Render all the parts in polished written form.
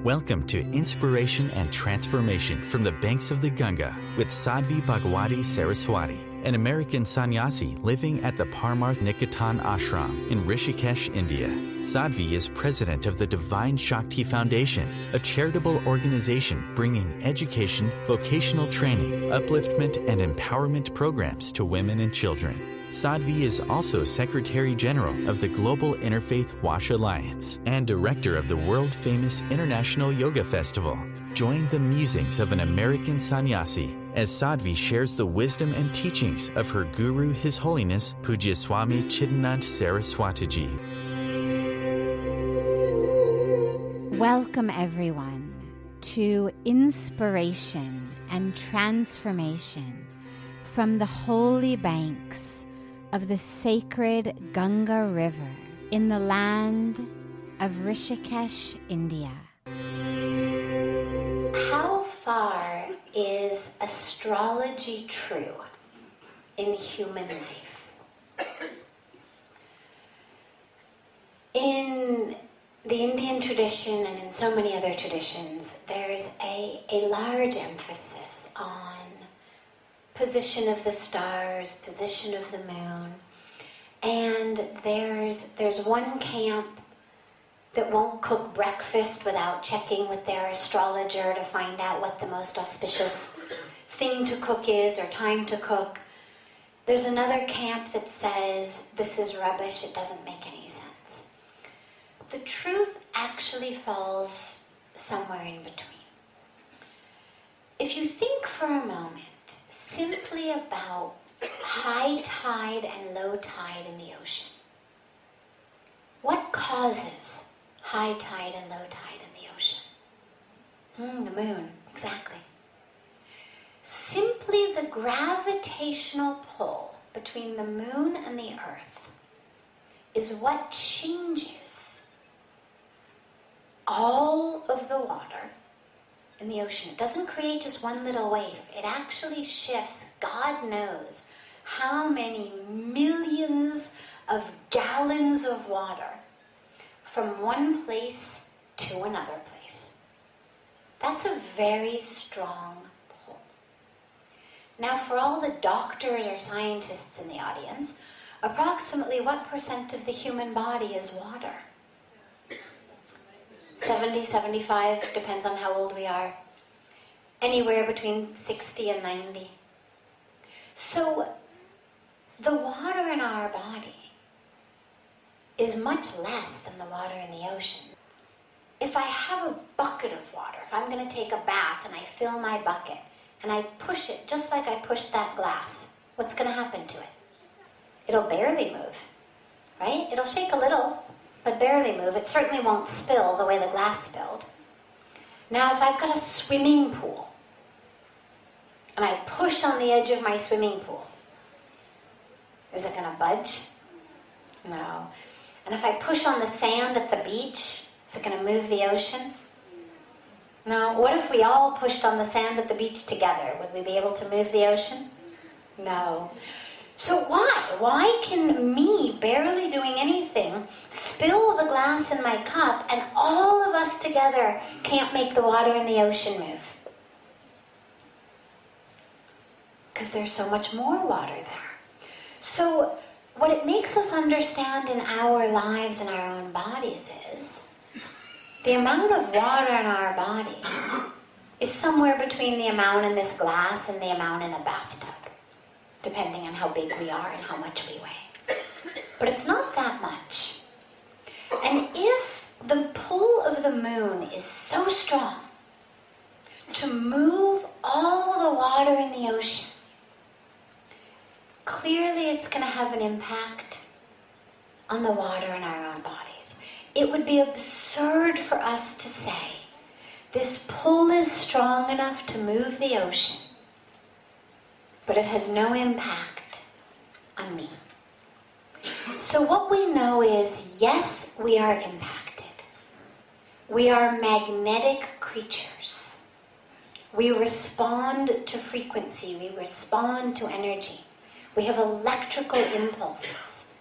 Welcome to Inspiration and Transformation from the Banks of the Ganga with Sadhvi Bhagawati Saraswati, an American sannyasi living at the Parmarth Niketan ashram in Rishikesh, India. Sadhvi is president of the Divine Shakti Foundation, a charitable organization bringing education, vocational training, upliftment, and empowerment programs to women and children. Sadhvi is also Secretary General of the Global Interfaith Wash Alliance and Director of the world-famous International Yoga Festival. Join the musings of an American sannyasi as Sadhvi shares the wisdom and teachings of her guru, His Holiness Pujya Swami Chidanand Saraswatiji. Welcome everyone to Inspiration and Transformation from the holy banks of the sacred Ganga River in the land of Rishikesh, India. How far is astrology true in human life? In the Indian tradition and in so many other traditions, there's a large emphasis on position of the stars, position of the moon, and there's one camp that won't cook breakfast without checking with their astrologer to find out what the most auspicious thing to cook is or time to cook. There's another camp that says this is rubbish, it doesn't make any sense. The truth actually falls somewhere in between. If you think for a moment simply about high tide and low tide in the ocean. What causes high tide and low tide in the ocean? The moon, exactly. Simply the gravitational pull between the moon and the earth is what changes all of the water in the ocean. It doesn't create just one little wave. It actually shifts, God knows, how many millions of gallons of water from one place to another place. That's a very strong pull. Now, for all the doctors or scientists in the audience, approximately what % of the human body is water? 70, 75, depends on how old we are. Anywhere between 60 and 90. So the water in our body is much less than the water in the ocean. If I have a bucket of water, if I'm going to take a bath and I fill my bucket and I push it just like I pushed that glass, what's going to happen to it? It'll barely move, right? It'll shake a little, but barely move. It certainly won't spill the way the glass spilled. Now, if I've got a swimming pool, and I push on the edge of my swimming pool, is it going to budge? No. And if I push on the sand at the beach, is it going to move the ocean? No. What if we all pushed on the sand at the beach together? Would we be able to move the ocean? No. So why? Why can me, barely doing anything, spill the glass in my cup and all of us together can't make the water in the ocean move? Because there's so much more water there. So what it makes us understand in our lives and our own bodies is the amount of water in our body is somewhere between the amount in this glass and the amount in a bathtub, depending on how big we are and how much we weigh. But it's not that much. And if the pull of the moon is so strong to move all the water in the ocean, clearly it's going to have an impact on the water in our own bodies. It would be absurd for us to say, this pull is strong enough to move the ocean, but it has no impact on me. So what we know is, yes, we are impacted. We are magnetic creatures. We respond to frequency. We respond to energy. We have electrical impulses.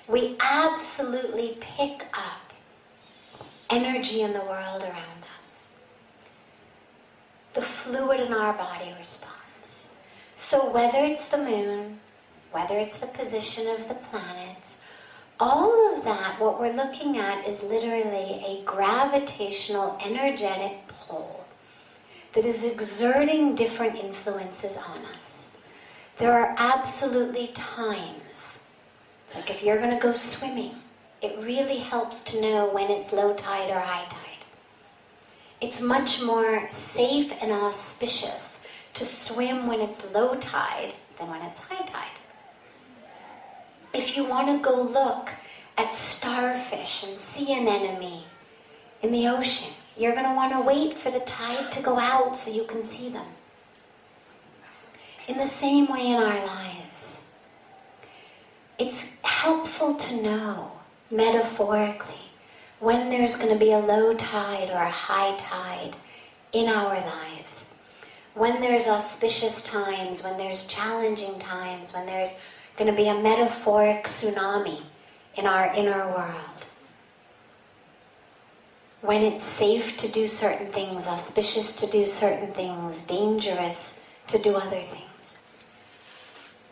We absolutely pick up energy in the world around us. the fluid in our body responds. So whether it's the moon, whether it's the position of the planets, all of that, what we're looking at is literally a gravitational, energetic pull that is exerting different influences on us. There are absolutely times, like if you're going to go swimming, it really helps to know when it's low tide or high tide. It's much more safe and auspicious to swim when it's low tide than when it's high tide. If you want to go look at starfish and sea anemone in the ocean, you're going to want to wait for the tide to go out so you can see them. In the same way in our lives, it's helpful to know, metaphorically, when there's going to be a low tide or a high tide in our lives. When there's auspicious times, when there's challenging times, when there's going to be a metaphoric tsunami in our inner world. When it's safe to do certain things, auspicious to do certain things, dangerous to do other things.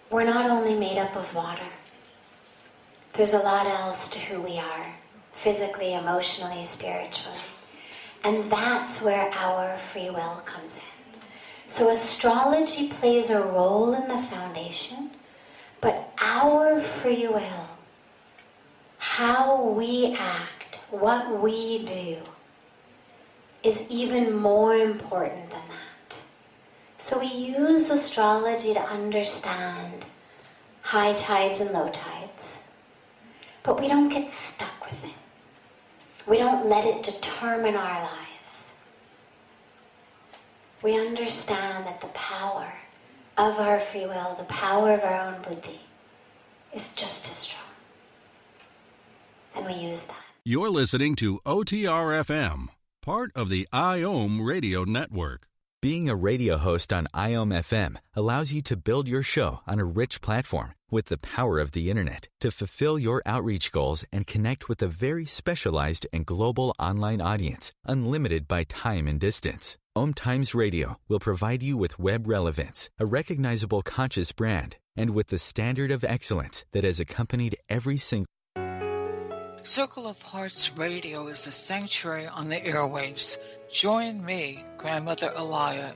We're not only made up of water. There's a lot else to who we are, physically, emotionally, spiritually. And that's where our free will comes in. So astrology plays a role in the foundation, but our free will, how we act, what we do, is even more important than that. So we use astrology to understand high tides and low tides, but we don't get stuck with it. We don't let it determine our lives. We understand that the power of our free will, the power of our own buddhi, is just as strong. And we use that. You're listening to OTR-FM, part of the IOM radio network. Being a radio host on IOM FM allows you to build your show on a rich platform with the power of the internet to fulfill your outreach goals and connect with a very specialized and global online audience, unlimited by time and distance. OMTimes Radio will provide you with web relevance, a recognizable conscious brand, and with the standard of excellence that has accompanied every single Circle of Hearts Radio is a sanctuary on the airwaves. Join me, Grandmother Elia,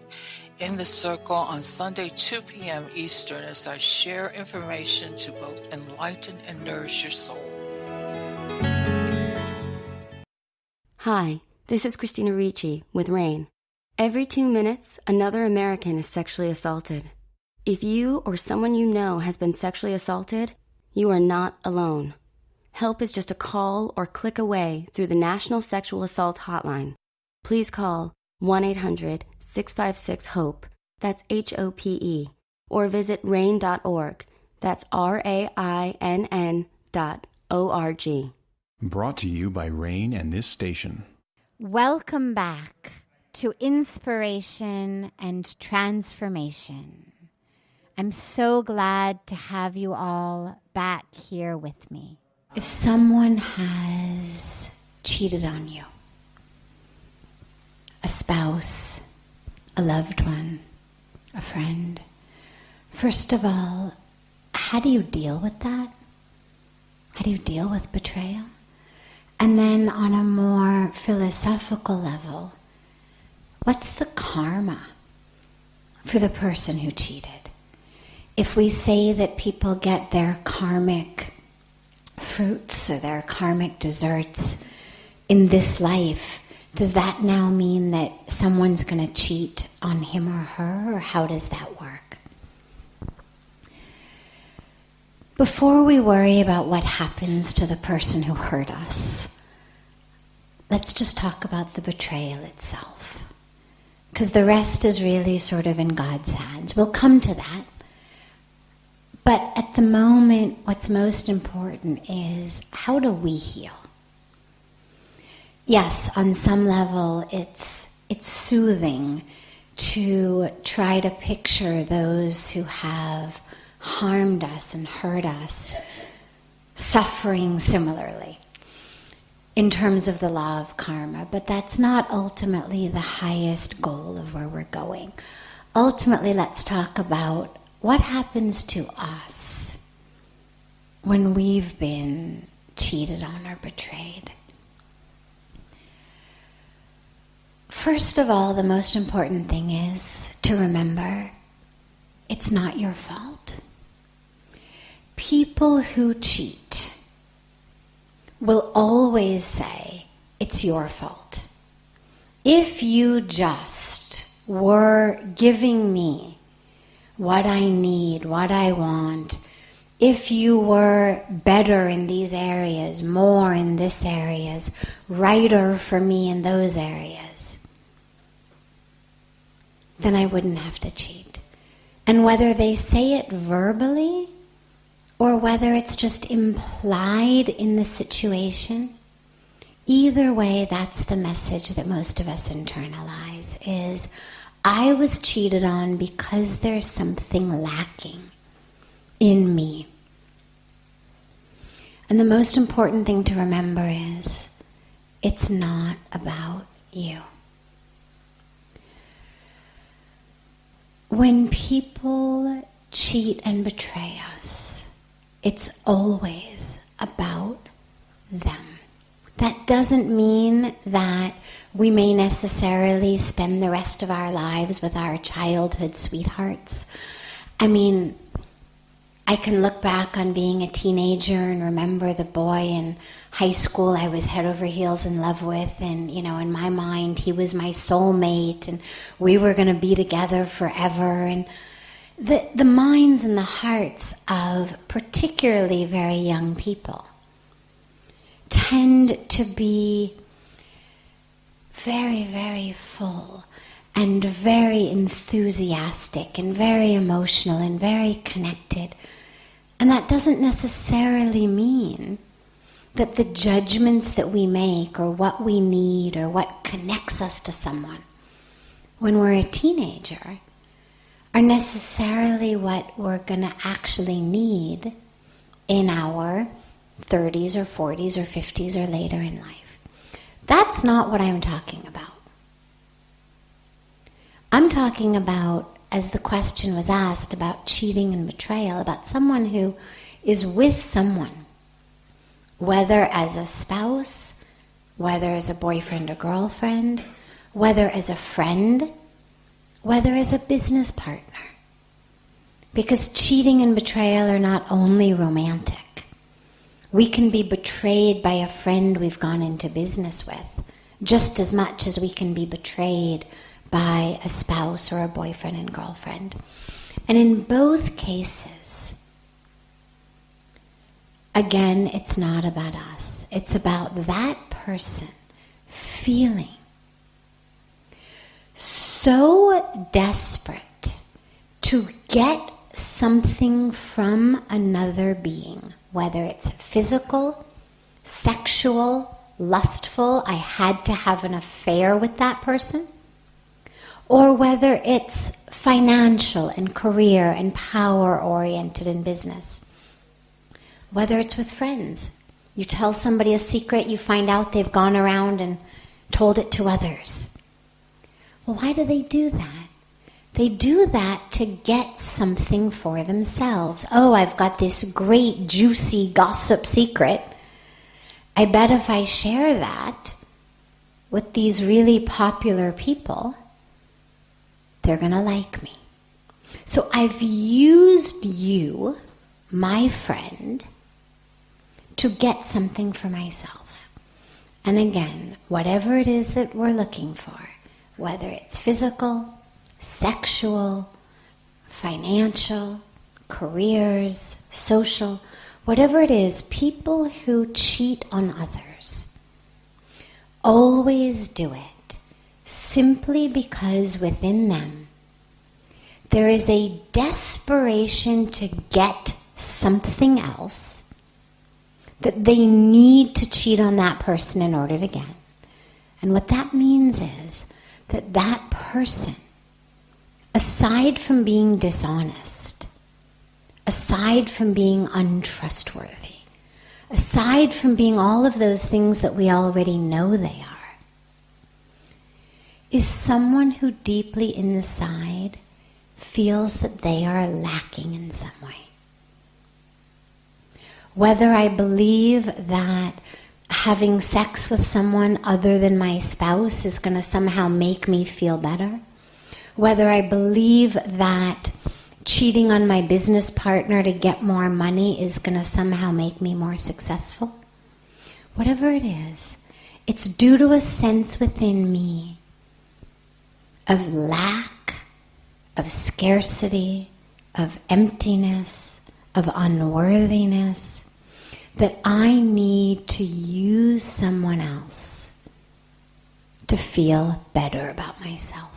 in the circle on Sunday 2 p.m. Eastern as I share information to both enlighten and nourish your soul. Hi, this is Christina Ricci with RAIN. Every 2 minutes, another American is sexually assaulted. If you or someone you know has been sexually assaulted, you are not alone. Help is just a call or click away through the National Sexual Assault Hotline. Please call 1-800-656-HOPE, that's HOPE, or visit RAIN.org, that's RAINN.org. Brought to you by RAIN and this station. Welcome back to Inspiration and Transformation. I'm so glad to have you all back here with me. If someone has cheated on you, a spouse, a loved one, a friend, first of all, how do you deal with that? How do you deal with betrayal? And then on a more philosophical level, what's the karma for the person who cheated? If we say that people get their karmic fruits or their karmic desserts in this life, does that now mean that someone's going to cheat on him or her, or how does that work? Before we worry about what happens to the person who hurt us, let's just talk about the betrayal itself, because the rest is really sort of in God's hands. We'll come to that. But at the moment, what's most important is, how do we heal? Yes, on some level, it's soothing to try to picture those who have harmed us and hurt us suffering similarly. in terms of the law of karma, but that's not ultimately the highest goal of where we're going. Ultimately, let's talk about what happens to us when we've been cheated on or betrayed. First of all, the most important thing is to remember it's not your fault. People who cheat will always say it's your fault. If you just were giving me what I need, what I want, if you were better in these areas, more in this areas, righter for me in those areas, then I wouldn't have to cheat. And whether they say it verbally or whether it's just implied in the situation, either way, that's the message that most of us internalize, is I was cheated on because there's something lacking in me. And the most important thing to remember is it's not about you. When people cheat and betray us, it's always about them. That doesn't mean that we may necessarily spend the rest of our lives with our childhood sweethearts. I mean, I can look back on being a teenager and remember the boy in high school I was head over heels in love with, and in my mind he was my soulmate and we were going to be together forever. And the minds and the hearts of particularly very young people tend to be very, very full and very enthusiastic and very emotional and very connected. And that doesn't necessarily mean that the judgments that we make or what we need or what connects us to someone when we're a teenager are necessarily what we're going to actually need in our 30s or 40s or 50s or later in life. That's not what I'm talking about. I'm talking about, as the question was asked about cheating and betrayal, about someone who is with someone, whether as a spouse, whether as a boyfriend or girlfriend, whether as a friend, whether as a business partner. Because cheating and betrayal are not only romantic. We can be betrayed by a friend we've gone into business with, just as much as we can be betrayed by a spouse or a boyfriend and girlfriend. And in both cases, again, it's not about us. It's about that person feeling so desperate to get something from another being, whether it's physical, sexual, lustful, I had to have an affair with that person, or whether it's financial and career and power-oriented in business. Whether it's with friends. You tell somebody a secret, you find out they've gone around and told it to others. Well, why do they do that? They do that to get something for themselves. Oh, I've got this great, juicy gossip secret. I bet if I share that with these really popular people, they're going to like me. So I've used you, my friend, to get something for myself. And again, whatever it is that we're looking for, whether it's physical, sexual, financial, careers, social, whatever it is, people who cheat on others always do it simply because within them there is a desperation to get something else that they need to cheat on that person in order to get. And what that means is that that person, aside from being dishonest, aside from being untrustworthy, aside from being all of those things that we already know they are, is someone who deeply inside feels that they are lacking in some way. Whether I believe that having sex with someone other than my spouse is going to somehow make me feel better, whether I believe that cheating on my business partner to get more money is going to somehow make me more successful, whatever it is, it's due to a sense within me of lack, of scarcity, of emptiness, of unworthiness, that I need to use someone else to feel better about myself.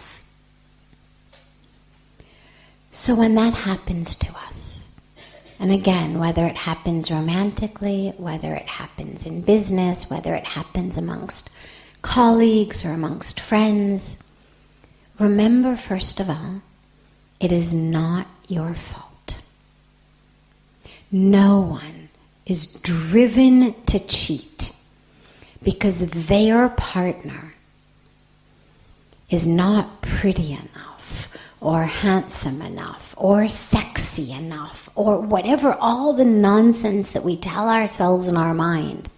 So when that happens to us, and again, whether it happens romantically, whether it happens in business, whether it happens amongst colleagues or amongst friends, remember, first of all, it is not your fault. No one is driven to cheat because their partner is not pretty enough or handsome enough or sexy enough or whatever, all the nonsense that we tell ourselves in our mind.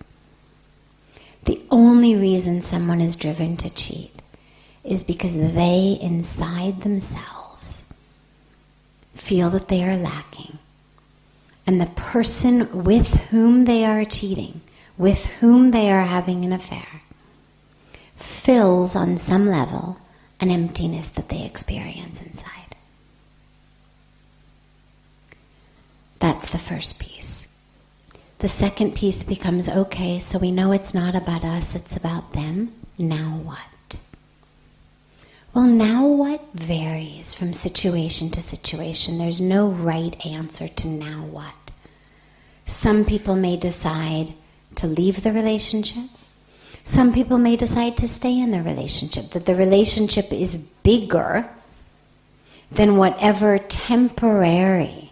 The only reason someone is driven to cheat is because they inside themselves feel that they are lacking. And the person with whom they are cheating, with whom they are having an affair, fills on some level an emptiness that they experience inside. That's the first piece. The second piece becomes, okay, so we know it's not about us, it's about them. Now what? Well, now what varies from situation to situation. There's no right answer to now what. Some people may decide to leave the relationship. Some people may decide to stay in the relationship, that the relationship is bigger than whatever temporary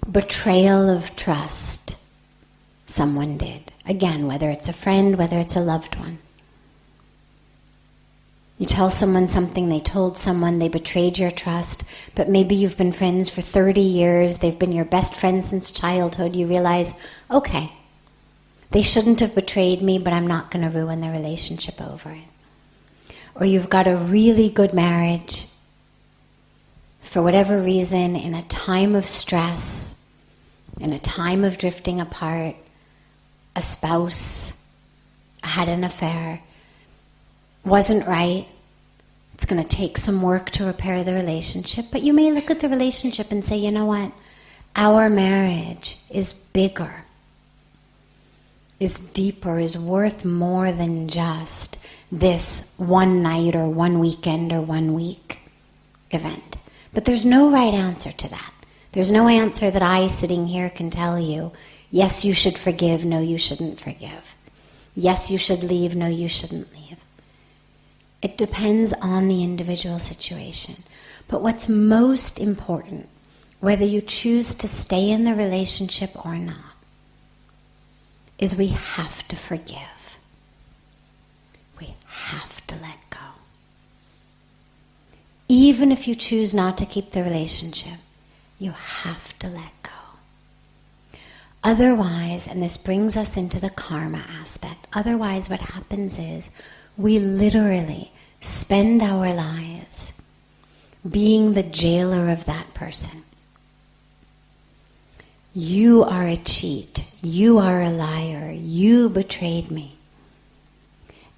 betrayal of trust someone did. Again, whether it's a friend, whether it's a loved one. You tell someone something, they told someone, they betrayed your trust, but maybe you've been friends for 30 years, they've been your best friend since childhood, you realize, okay, they shouldn't have betrayed me, but I'm not going to ruin the relationship over it. Or you've got a really good marriage, for whatever reason, in a time of stress, in a time of drifting apart, a spouse had an affair, wasn't right. It's going to take some work to repair the relationship, but you may look at the relationship and say, you know what? Our marriage is bigger, is deeper, is worth more than just this one night or one weekend or 1 week event. But there's no right answer to that. There's no answer that I, sitting here, can tell you, yes, you should forgive, no, you shouldn't forgive. Yes, you should leave, no, you shouldn't leave. It depends on the individual situation. But what's most important, whether you choose to stay in the relationship or not, is we have to forgive. We have to let go. Even if you choose not to keep the relationship, you have to let go. Otherwise, and this brings us into the karma aspect, otherwise what happens is we literally spend our lives being the jailer of that person. You are a cheat. You are a liar. You betrayed me.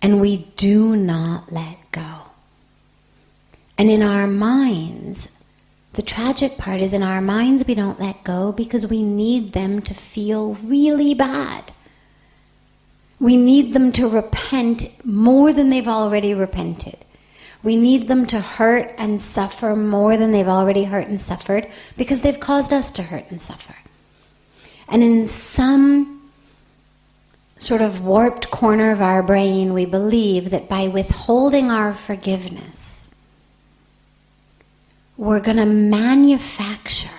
And we do not let go. And in our minds, the tragic part is in our minds we don't let go because we need them to feel really bad. We need them to repent more than they've already repented. We need them to hurt and suffer more than they've already hurt and suffered because they've caused us to hurt and suffer. And in some sort of warped corner of our brain, we believe that by withholding our forgiveness, we're going to manufacture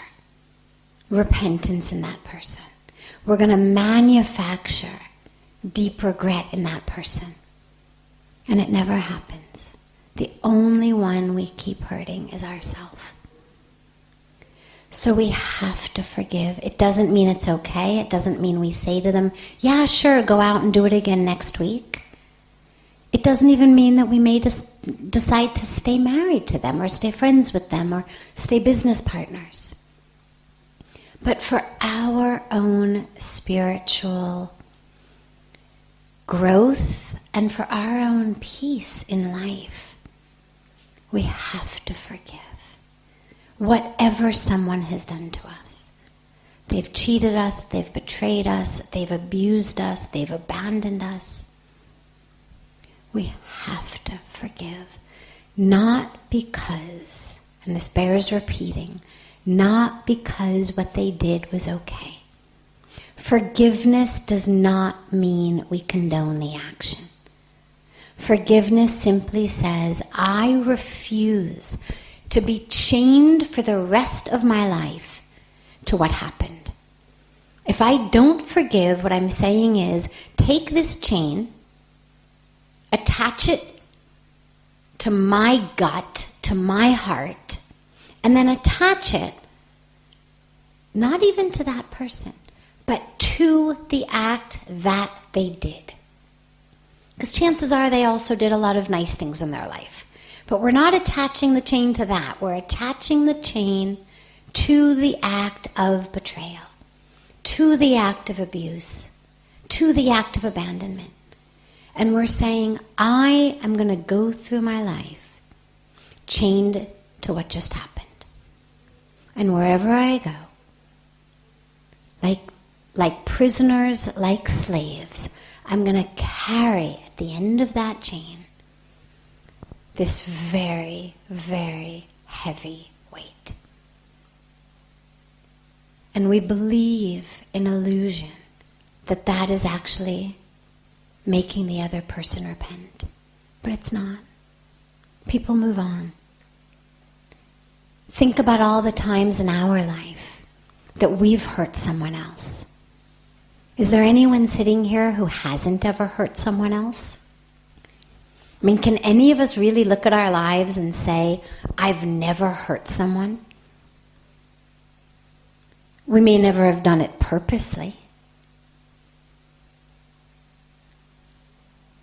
repentance in that person. we're going to manufacture deep regret in that person. And it never happens. The only one we keep hurting is ourselves. So we have to forgive. It doesn't mean it's okay. It doesn't mean we say to them, yeah, sure, go out and do it again next week. It doesn't even mean that we may decide to stay married to them or stay friends with them or stay business partners. But for our own spiritual growth and for our own peace in life, we have to forgive. Whatever someone has done to us. They've cheated us, they've betrayed us, they've abused us, they've abandoned us. We have to forgive. Not because, and this bears repeating, not because what they did was okay. Forgiveness does not mean we condone the action. Forgiveness simply says, I refuse to be chained for the rest of my life to what happened. If I don't forgive, what I'm saying is, take this chain, attach it to my gut, to my heart, and then attach it, not even to that person, but to the act that they did. Because chances are they also did a lot of nice things in their life. But we're not attaching the chain to that. We're attaching the chain to the act of betrayal, to the act of abuse, to the act of abandonment. And we're saying, I am going to go through my life chained to what just happened. And wherever I go, like prisoners, like slaves, I'm going to carry at the end of that chain this very, very heavy weight. And we believe in illusion that that is actually making the other person repent. But it's not. People move on. Think about all the times in our life that we've hurt someone else. Is there anyone sitting here who hasn't ever hurt someone else? I mean, can any of us really look at our lives and say, I've never hurt someone? We may never have done it purposely.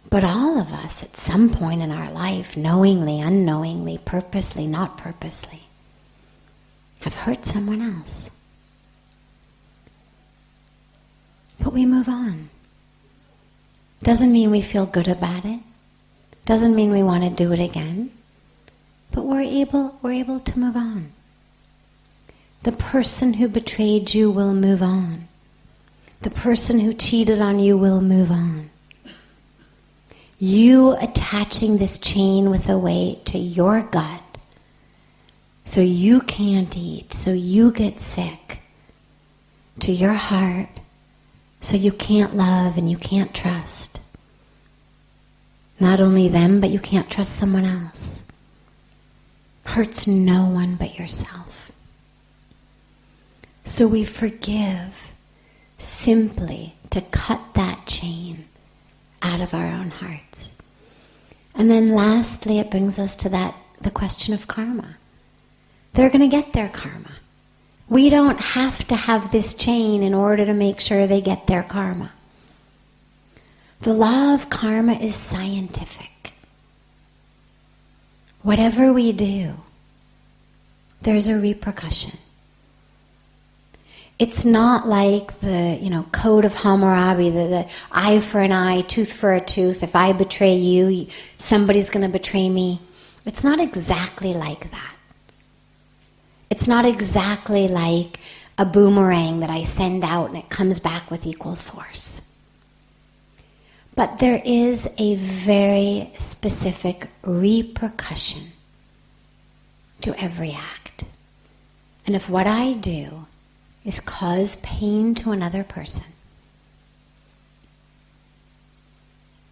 But all of us at some point in our life, knowingly, unknowingly, purposely, not purposely, have hurt someone else. But we move on. Doesn't mean we feel good about it. Doesn't mean we want to do it again. But we're able to move on. The person who betrayed you will move on. The person who cheated on you will move on. You attaching this chain with a weight to your gut so you can't eat, so you get sick, to your heart so you can't love and you can't trust. Not only them, but you can't trust someone else. Hurts no one but yourself. So we forgive simply to cut that chain out of our own hearts. And then lastly, it brings us to the question of karma. They're going to get their karma. We don't have to have this chain in order to make sure they get their karma. The law of karma is scientific. Whatever we do, there's a repercussion. It's not like the, code of Hammurabi, the eye for an eye, tooth for a tooth. If I betray you, somebody's going to betray me. It's not exactly like that. It's not exactly like a boomerang that I send out and it comes back with equal force. But there is a very specific repercussion to every act. And if what I do is cause pain to another person,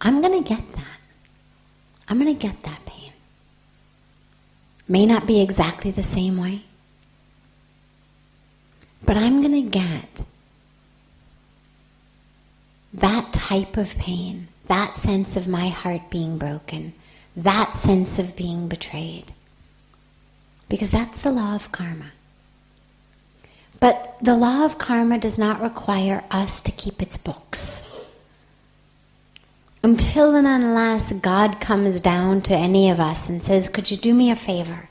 I'm going to get that. I'm going to get that pain. May not be exactly the same way, but I'm going to get that type of pain, that sense of my heart being broken, that sense of being betrayed. Because that's the law of karma. But the law of karma does not require us to keep its books. Until and unless God comes down to any of us and says, could you do me a favor?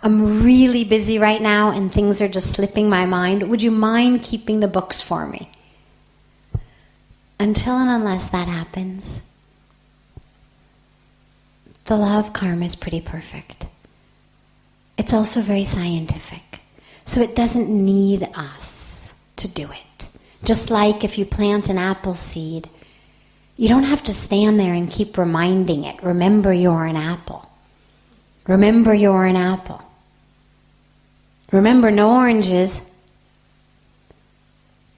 I'm really busy right now and things are just slipping my mind. Would you mind keeping the books for me? Until and unless that happens, the law of karma is pretty perfect. It's also very scientific. So it doesn't need us to do it. Just like if you plant an apple seed, you don't have to stand there and keep reminding it, remember you're an apple. Remember you're an apple. Remember no oranges.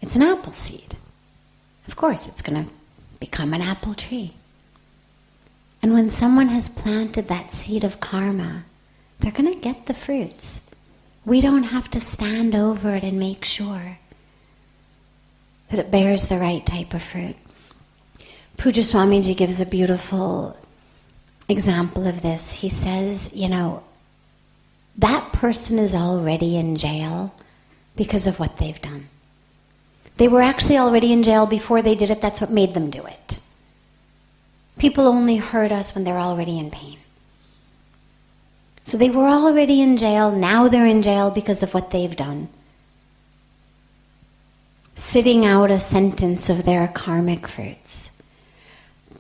It's an apple seed. Of course it's going to become an apple tree. And when someone has planted that seed of karma, they're going to get the fruits. We don't have to stand over it and make sure that it bears the right type of fruit. Pujya Swamiji gives a beautiful example of this. He says, that person is already in jail because of what they've done. They were actually already in jail before they did it. That's what made them do it. People only hurt us when they're already in pain. So they were already in jail, now they're in jail because of what they've done. Sitting out a sentence of their karmic fruits.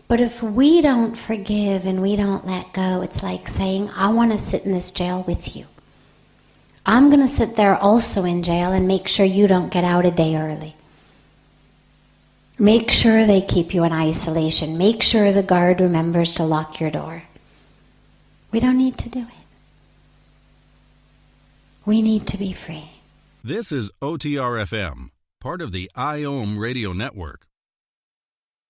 But if we don't forgive and we don't let go, it's like saying, I want to sit in this jail with you. I'm going to sit there also in jail and make sure you don't get out a day early. Make sure they keep you in isolation. Make sure the guard remembers to lock your door. We don't need to do it. We need to be free. This is OTR-FM, part of the IOM radio network.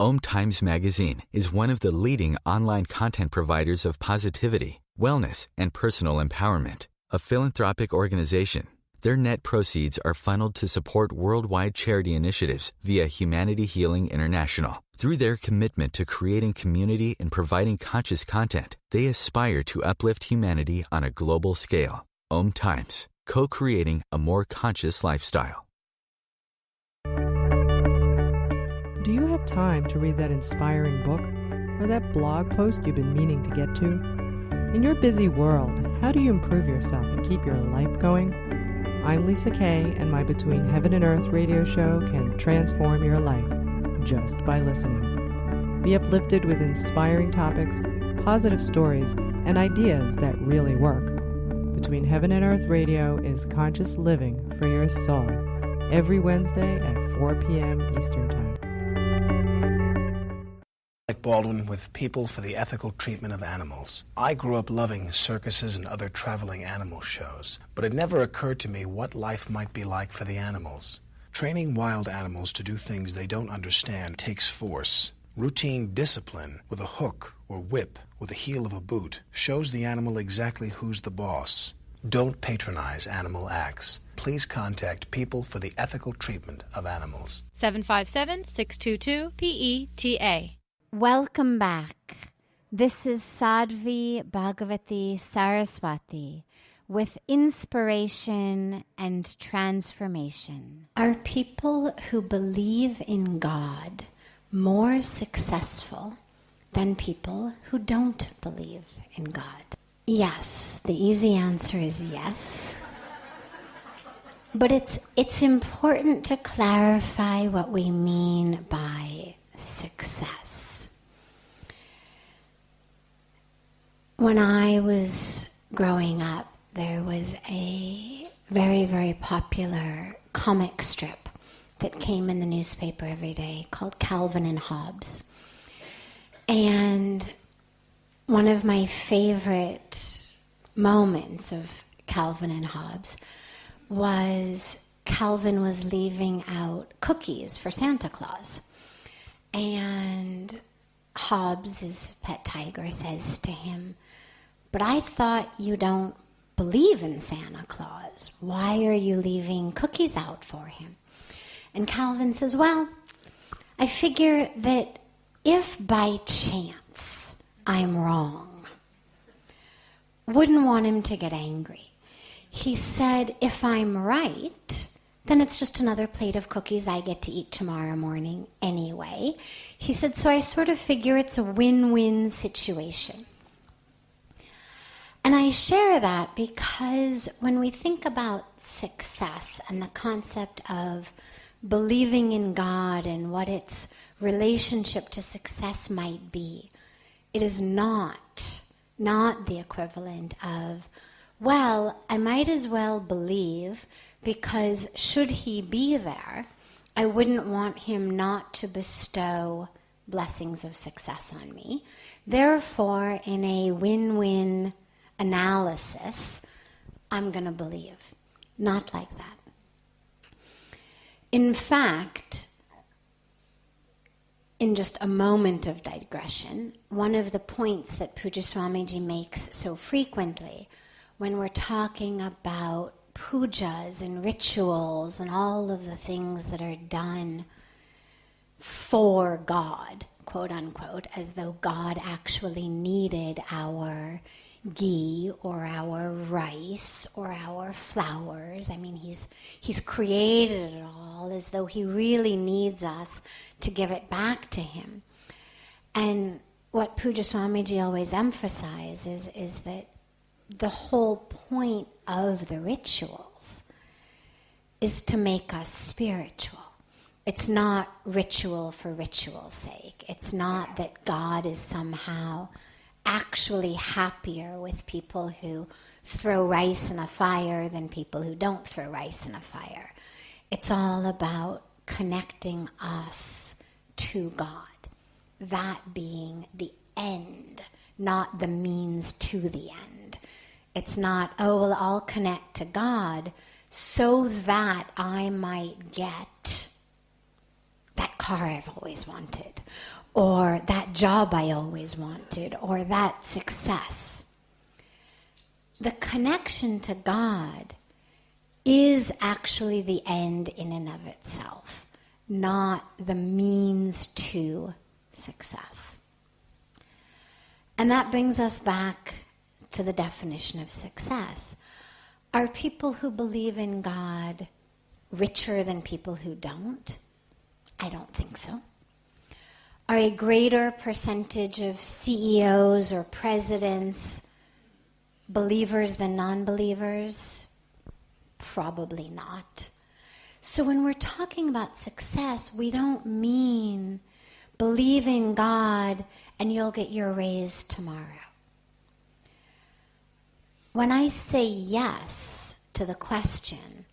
OMTimes Magazine is one of the leading online content providers of positivity, wellness, and personal empowerment. A philanthropic organization, their net proceeds are funneled to support worldwide charity initiatives via Humanity Healing International. Through their commitment to creating community and providing conscious content, they aspire to uplift humanity on a global scale. OMTimes, co-creating a more conscious lifestyle. Do you have time to read that inspiring book or that blog post you've been meaning to get to? In your busy world, how do you improve yourself and keep your life going? I'm Lisa Kay, and my Between Heaven and Earth radio show can transform your life just by listening. Be uplifted with inspiring topics, positive stories, and ideas that really work. Between Heaven and Earth Radio is conscious living for your soul, every Wednesday at 4 p.m. Eastern Time. Like Baldwin with People for the Ethical Treatment of Animals. I grew up loving circuses and other traveling animal shows, but it never occurred to me what life might be like for the animals. Training wild animals to do things they don't understand takes force. Routine discipline with a hook or whip with the heel of a boot shows the animal exactly who's the boss. Don't patronize animal acts. Please contact People for the Ethical Treatment of Animals. 757-622-PETA. Welcome back. This is Sadhvi Bhagawati Saraswati with inspiration and transformation. Are people who believe in God more successful than people who don't believe in God? Yes, the easy answer is yes. But it's important to clarify what we mean by success. When I was growing up, there was a very, very popular comic strip that came in the newspaper every day called Calvin and Hobbes. And one of my favorite moments of Calvin and Hobbes was Calvin was leaving out cookies for Santa Claus. And Hobbes, his pet tiger, says to him, "But I thought you don't believe in Santa Claus. Why are you leaving cookies out for him?" And Calvin says, "Well, I figure that if by chance I'm wrong, wouldn't want him to get angry. He said, if I'm right, then it's just another plate of cookies I get to eat tomorrow morning anyway. He said, so I sort of figure it's a win-win situation. And I share that because when we think about success and the concept of believing in God and what its relationship to success might be, it is not the equivalent of, well, I might as well believe because should he be there, I wouldn't want him not to bestow blessings of success on me. Therefore, in a win-win analysis, I'm going to believe. Not like that. In fact, in just a moment of digression, one of the points that Pujya Swamiji makes so frequently when we're talking about pujas and rituals and all of the things that are done for God, quote unquote, as though God actually needed our ghee or our rice or our flowers. I mean, he's created it all as though he really needs us to give it back to him. And what Pujya Swamiji always emphasizes is that the whole point of the rituals is to make us spiritual. It's not ritual for ritual's sake. It's not that God is somehow actually happier with people who throw rice in a fire than people who don't throw rice in a fire. It's all about connecting us to God, that being the end, not the means to the end. It's not, oh, well, I'll connect to God so that I might get that car I've always wanted, or that job I always wanted, or that success. The connection to God is actually the end in and of itself, not the means to success. And that brings us back to the definition of success. Are people who believe in God richer than people who don't? I don't think so. Are a greater percentage of CEOs or presidents believers than non-believers? Probably not. So when we're talking about success, we don't mean believe in God and you'll get your raise tomorrow. When I say yes to the question,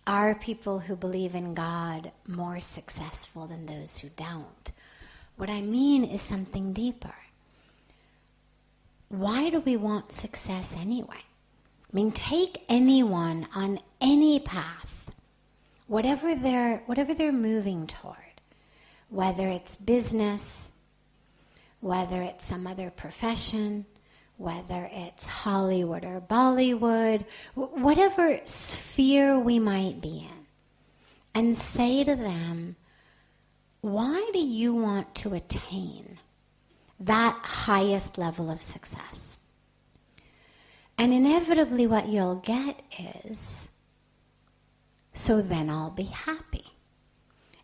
are people who believe in God more successful than those who don't? What I mean is something deeper. Why do we want success anyway? I mean, take anyone on any path, whatever they're moving toward, whether it's business, whether it's some other profession, whether it's Hollywood or Bollywood, whatever sphere we might be in, and say to them, why do you want to attain that highest level of success? And inevitably what you'll get is, so then I'll be happy.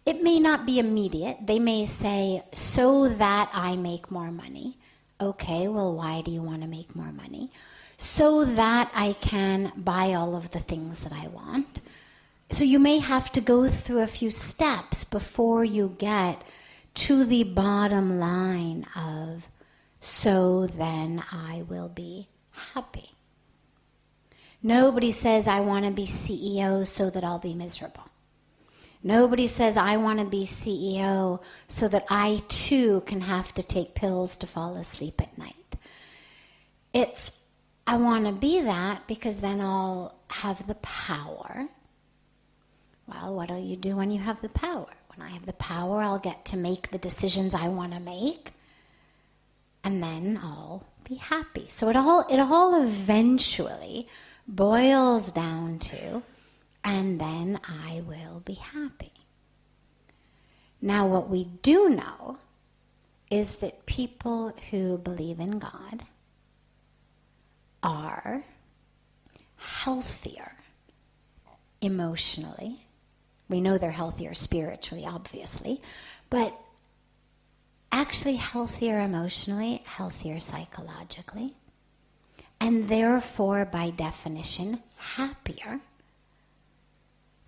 It may not be immediate. They may say, so that I make more money. Okay, well, why do you want to make more money? So that I can buy all of the things that I want. So you may have to go through a few steps before you get to the bottom line of, so then I will be happy. Nobody says, I want to be CEO so that I'll be miserable. Nobody says, I want to be CEO so that I too can have to take pills to fall asleep at night. It's, I want to be that because then I'll have the power. Well, what do you do when you have the power? When I have the power, I'll get to make the decisions I want to make, and then I'll be happy. So it all eventually boils down to, and then I will be happy. Now, what we do know is that people who believe in God are healthier emotionally. We know they're healthier spiritually, obviously, but actually healthier emotionally, healthier psychologically, and therefore, by definition, happier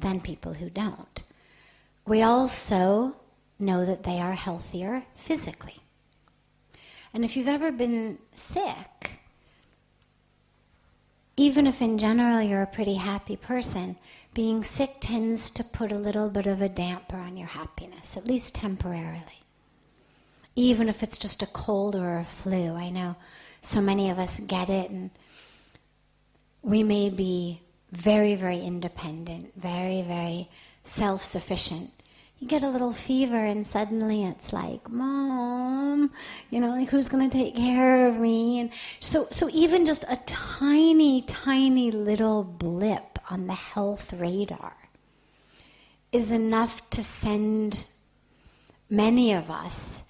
than people who don't. We also know that they are healthier physically. And if you've ever been sick, even if in general you're a pretty happy person, being sick tends to put a little bit of a damper on your happiness, at least temporarily. Even if it's just a cold or a flu. I know so many of us get it, and we may be very, very independent, very, very self-sufficient. You get a little fever and suddenly it's like, Mom, like who's going to take care of me? And so even just a tiny, tiny little blip on the health radar is enough to send many of us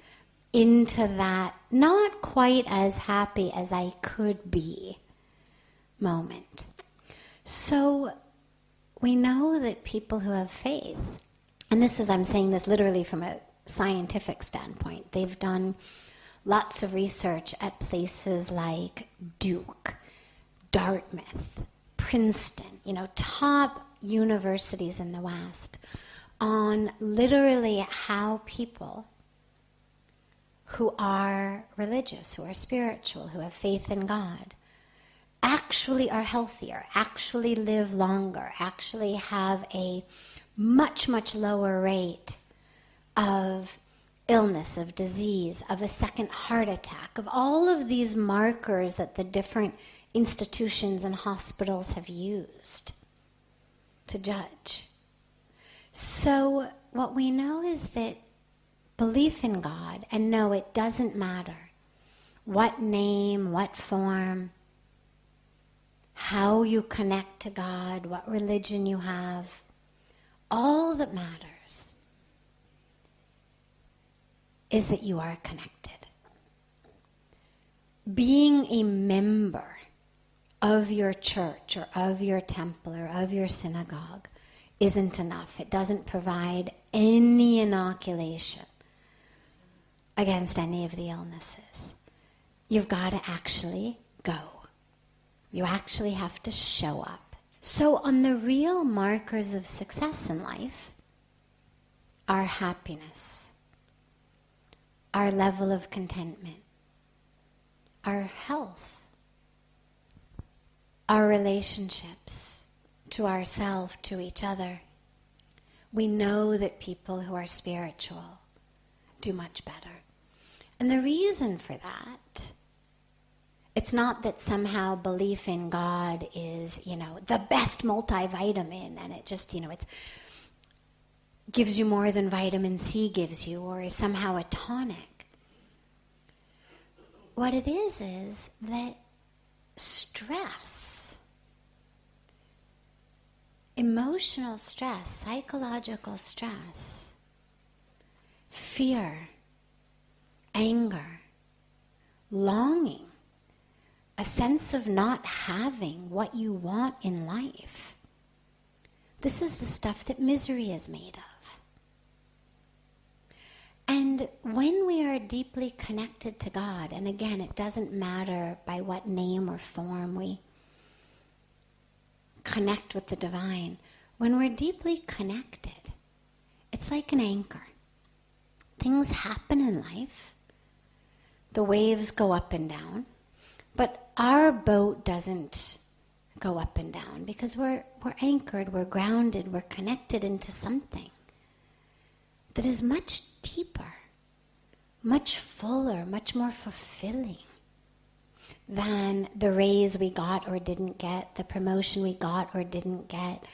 into that not quite as happy as I could be moment. So we know that people who have faith, and I'm saying this literally from a scientific standpoint, they've done lots of research at places like Duke, Dartmouth, Princeton, top universities in the West, on literally how people who are religious, who are spiritual, who have faith in God, actually are healthier, actually live longer, actually have a much, much lower rate of illness, of disease, of a second heart attack, of all of these markers that the different institutions and hospitals have used to judge. So what we know is that belief in God, and no, it doesn't matter what name, what form, how you connect to God, what religion you have, all that matters is that you are connected. Being a member of your church or of your temple or of your synagogue isn't enough. It doesn't provide any inoculation against any of the illnesses. You've got to actually go. You actually have to show up. So on the real markers of success in life, our happiness, our level of contentment, our health, our relationships to ourselves, to each other. We know that people who are spiritual do much better. And the reason for that, it's not that somehow belief in God is, the best multivitamin and it just, it gives you more than vitamin C gives you or is somehow a tonic. What it is that stress, emotional stress, psychological stress, fear, anger, longing, a sense of not having what you want in life. This is the stuff that misery is made of. And when we are deeply connected to God, and again, it doesn't matter by what name or form we connect with the divine, when we're deeply connected, it's like an anchor. Things happen in life. The waves go up and down. But our boat doesn't go up and down because we're anchored, we're grounded, we're connected into something that is much deeper, much fuller, much more fulfilling than the raise we got or didn't get, the promotion we got or didn't get,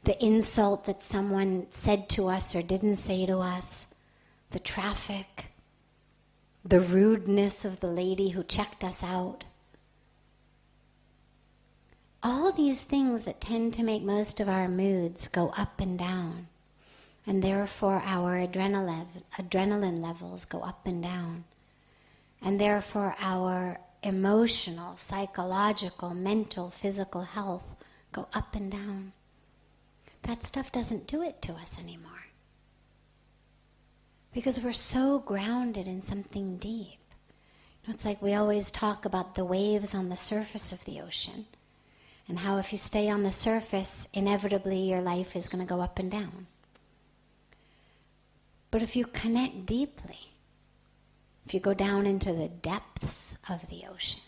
the insult that someone said to us or didn't say to us, the traffic, the rudeness of the lady who checked us out. All these things that tend to make most of our moods go up and down And therefore our adrenaline levels go up and down. And therefore our emotional, psychological, mental, physical health go up and down. That stuff doesn't do it to us anymore. Because we're so grounded in something deep. It's like we always talk about the waves on the surface of the ocean, and how if you stay on the surface, inevitably your life is going to go up and down. But if you connect deeply, if you go down into the depths of the ocean,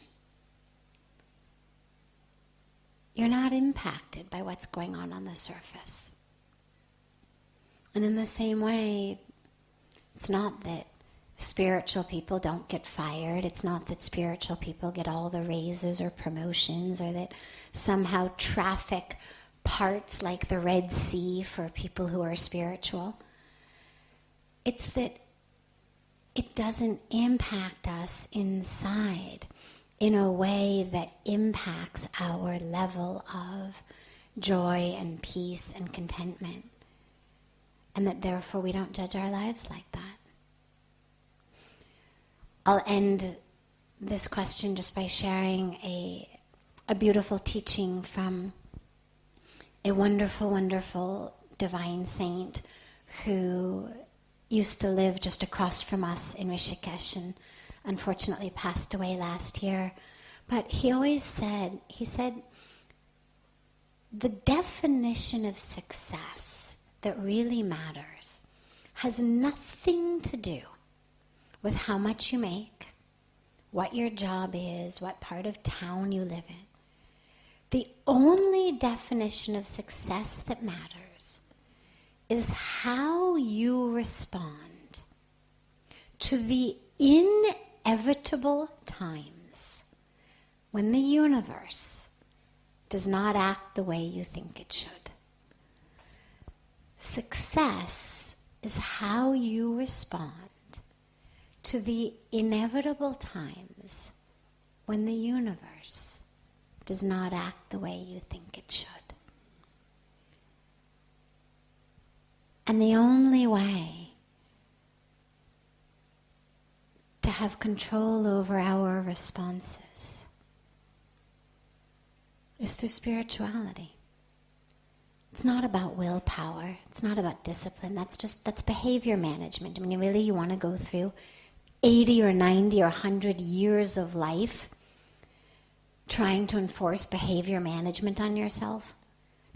you're not impacted by what's going on the surface. And in the same way, it's not that spiritual people don't get fired. It's not that spiritual people get all the raises or promotions, or that somehow traffic parts like the Red Sea for people who are spiritual. It's that it doesn't impact us inside in a way that impacts our level of joy and peace and contentment. And that therefore we don't judge our lives like that. I'll end this question just by sharing a beautiful teaching from a wonderful, wonderful divine saint who used to live just across from us in Rishikesh and unfortunately passed away last year. But he always said, the definition of success that really matters has nothing to do with how much you make, what your job is, what part of town you live in. The only definition of success that matters is how you respond to the inevitable times when the universe does not act the way you think it should. Success is how you respond to the inevitable times when the universe does not act the way you think it should. And the only way to have control over our responses is through spirituality. It's not about willpower. It's not about discipline. That's behavior management. I mean, really, you want to go through 80 or 90 or 100 years of life trying to enforce behavior management on yourself?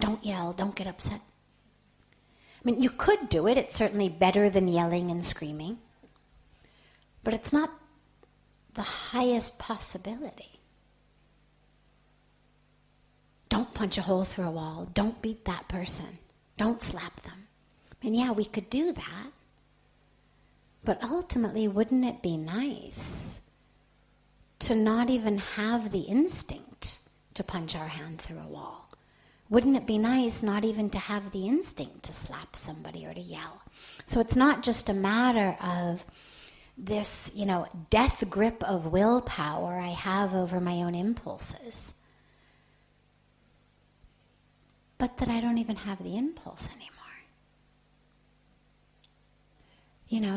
Don't yell, don't get upset. I mean, you could do it. It's certainly better than yelling and screaming. But it's not the highest possibility. Don't punch a hole through a wall. Don't beat that person. Don't slap them. I mean, yeah, we could do that. But ultimately, wouldn't it be nice to not even have the instinct to punch our hand through a wall? Wouldn't it be nice not even to have the instinct to slap somebody or to yell? So it's not just a matter of this, death grip of willpower I have over my own impulses, but that I don't even have the impulse anymore.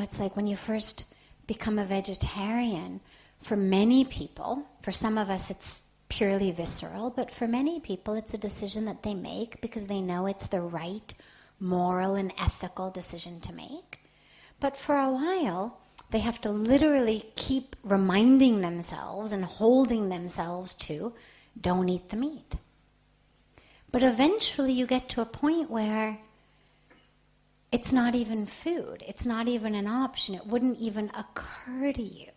It's like when you first become a vegetarian, for many people, for some of us it's purely visceral, but for many people it's a decision that they make because they know it's the right moral and ethical decision to make. But for a while, they have to literally keep reminding themselves and holding themselves to, don't eat the meat. But eventually you get to a point where it's not even food. It's not even an option. It wouldn't even occur to you.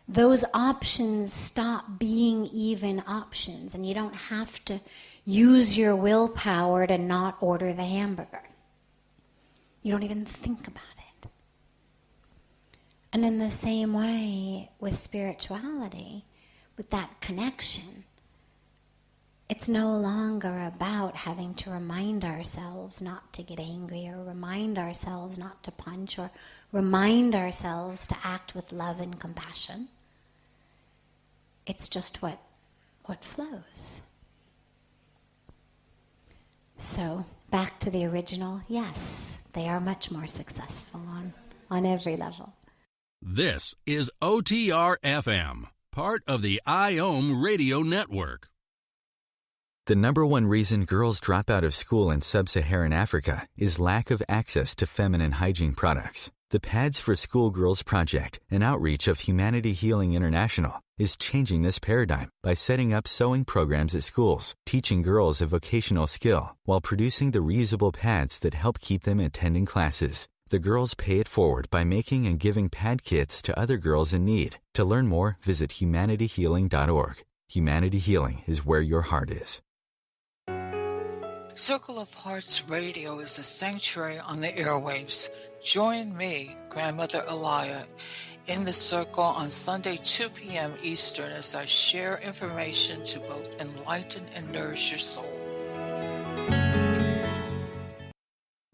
Those options stop being even options, and you don't have to use your willpower to not order the hamburger. You don't even think about it. And in the same way with spirituality, with that connection, it's no longer about having to remind ourselves not to get angry, or remind ourselves not to punch, or remind ourselves to act with love and compassion. It's just what flows. So, back to the original, yes, they are much more successful on every level. This is OTR FM, part of the IOM radio network. The number one reason girls drop out of school in sub-Saharan Africa is lack of access to feminine hygiene products. The Pads for Schoolgirls Project, an outreach of Humanity Healing International, is changing this paradigm by setting up sewing programs at schools, teaching girls a vocational skill, while producing the reusable pads that help keep them attending classes. The girls pay it forward by making and giving pad kits to other girls in need. To learn more, visit humanityhealing.org. Humanity Healing is where your heart is. Circle of Hearts Radio is a sanctuary on the airwaves. Join me, Grandmother Elia, in the circle on Sunday 2 p.m. Eastern as I share information to both enlighten and nourish your soul.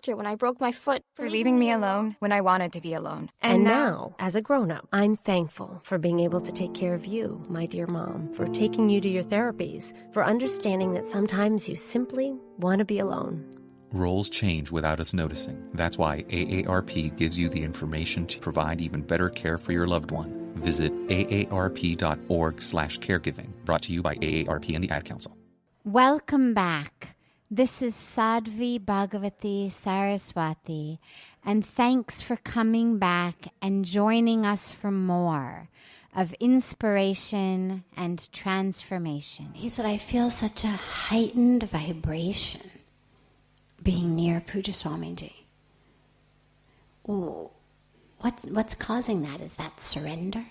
When I broke my foot, for leaving me alone when I wanted to be alone. And now, as a grown-up, I'm thankful for being able to take care of you, my dear mom, for taking you to your therapies, for understanding that sometimes you simply want to be alone. Roles change without us noticing. That's why AARP gives you the information to provide even better care for your loved one. Visit aarp.org/caregiving. Brought to you by AARP and the Ad Council. Welcome back. This is Sadhvi Bhagawati Saraswati, and thanks for coming back and joining us for more of inspiration and transformation. He said, I feel such a heightened vibration being near Pujya Swamiji. Oh, what's causing that? Is that surrender?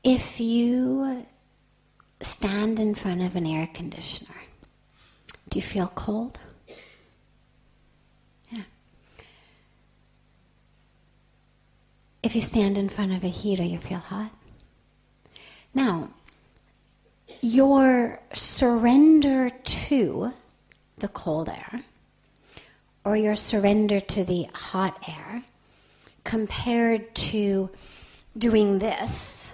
If you stand in front of an air conditioner, do you feel cold? Yeah. If you stand in front of a heater, you feel hot? Now, your surrender to the cold air or your surrender to the hot air compared to doing this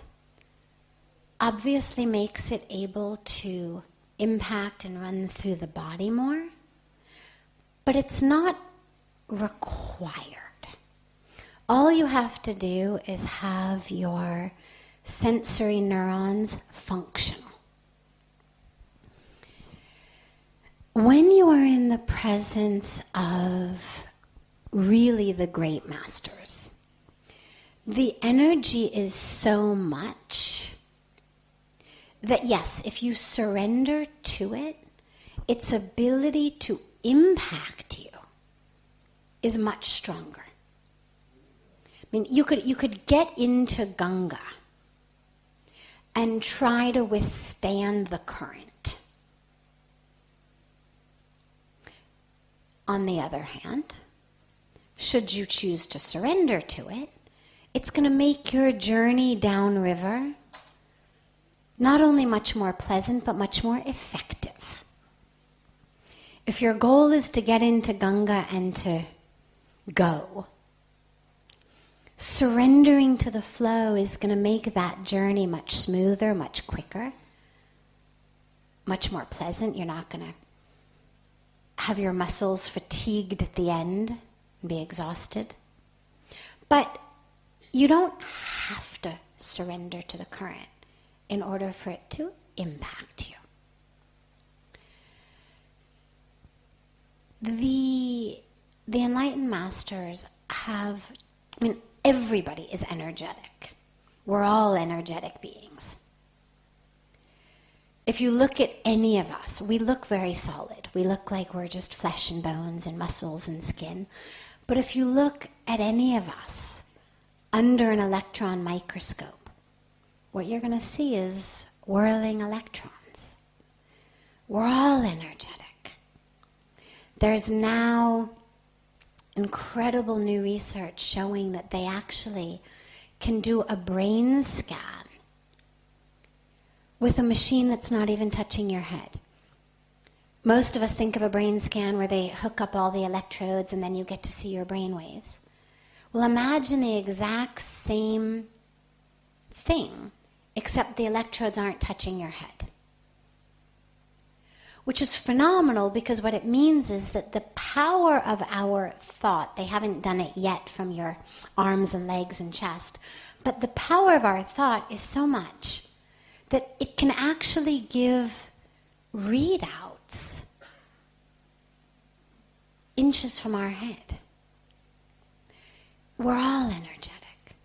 obviously makes it able to impact and run through the body more, but it's not required. All you have to do is have your sensory neurons functional. When you are in the presence of really the great masters, the energy is so much that yes, if you surrender to it, its ability to impact you is much stronger. I mean, you could get into Ganga and try to withstand the current. On the other hand, should you choose to surrender to it, it's going to make your journey downriver not only much more pleasant, but much more effective. If your goal is to get into Ganga and to go, surrendering to the flow is going to make that journey much smoother, much quicker, much more pleasant. You're not going to have your muscles fatigued at the end and be exhausted. But you don't have to surrender to the current in order for it to impact you. The enlightened masters have, everybody is energetic. We're all energetic beings. If you look at any of us, we look very solid. We look like we're just flesh and bones and muscles and skin. But if you look at any of us under an electron microscope, what you're going to see is whirling electrons. We're all energetic. There's now incredible new research showing that they actually can do a brain scan with a machine that's not even touching your head. Most of us think of a brain scan where they hook up all the electrodes and then you get to see your brain waves. Well, imagine the exact same thing except the electrodes aren't touching your head. Which is phenomenal, because what it means is that the power of our thought, they haven't done it yet from your arms and legs and chest, but the power of our thought is so much that it can actually give readouts inches from our head. We're all energetic.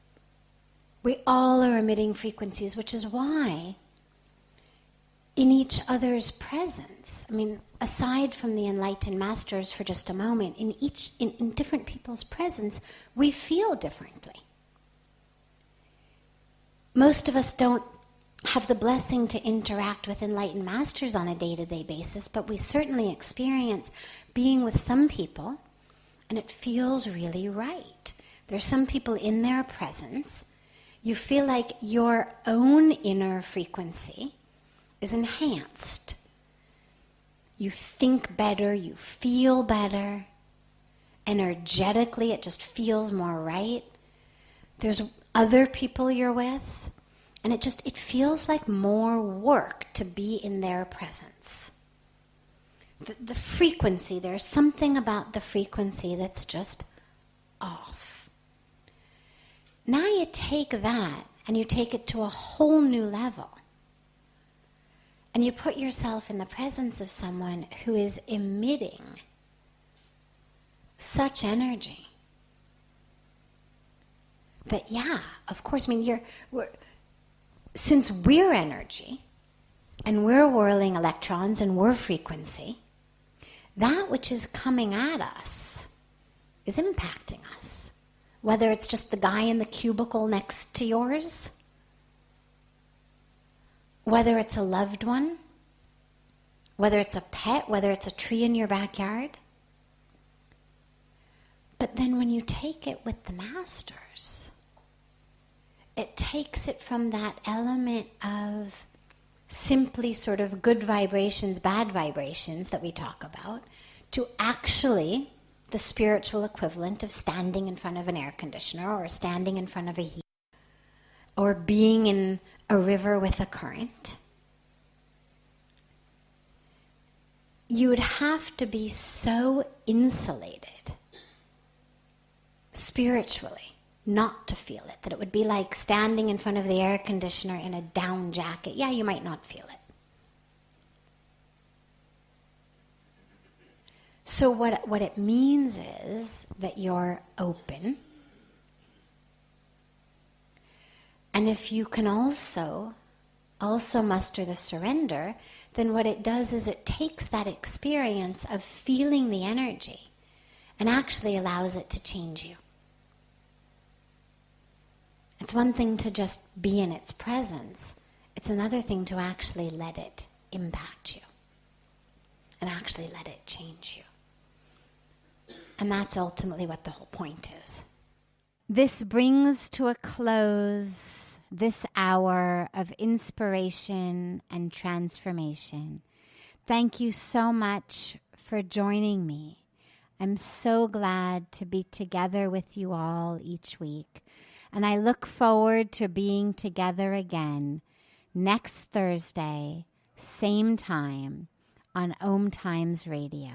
We all are emitting frequencies, which is why in each other's presence, I mean, aside from the enlightened masters for just a moment, in different people's presence, we feel differently. Most of us don't have the blessing to interact with enlightened masters on a day-to-day basis, but we certainly experience being with some people, and it feels really right. There's some people in their presence, you feel like your own inner frequency is enhanced. You think better, you feel better. Energetically, it just feels more right. There's other people you're with, and it feels like more work to be in their presence. The frequency, there's something about the frequency that's just off. Now you take that and you take it to a whole new level. And you put yourself in the presence of someone who is emitting such energy that, yeah, of course, I mean, since we're energy and we're whirling electrons and we're frequency, that which is coming at us is impacting us. Whether it's just the guy in the cubicle next to yours, whether it's a loved one, whether it's a pet, whether it's a tree in your backyard. But then when you take it with the masters, it takes it from that element of simply sort of good vibrations, bad vibrations that we talk about, to actually the spiritual equivalent of standing in front of an air conditioner or standing in front of a heater or being in a river with a current. You would have to be so insulated spiritually not to feel it, that it would be like standing in front of the air conditioner in a down jacket. Yeah, you might not feel it. So what it means is that you're open. And if you can also muster the surrender, then what it does is it takes that experience of feeling the energy and actually allows it to change you. It's one thing to just be in its presence. It's another thing to actually let it impact you and actually let it change you. And that's ultimately what the whole point is. This brings to a close this hour of inspiration and transformation. Thank you so much for joining me. I'm so glad to be together with you all each week. And I look forward to being together again next Thursday, same time, on OMTimes Radio.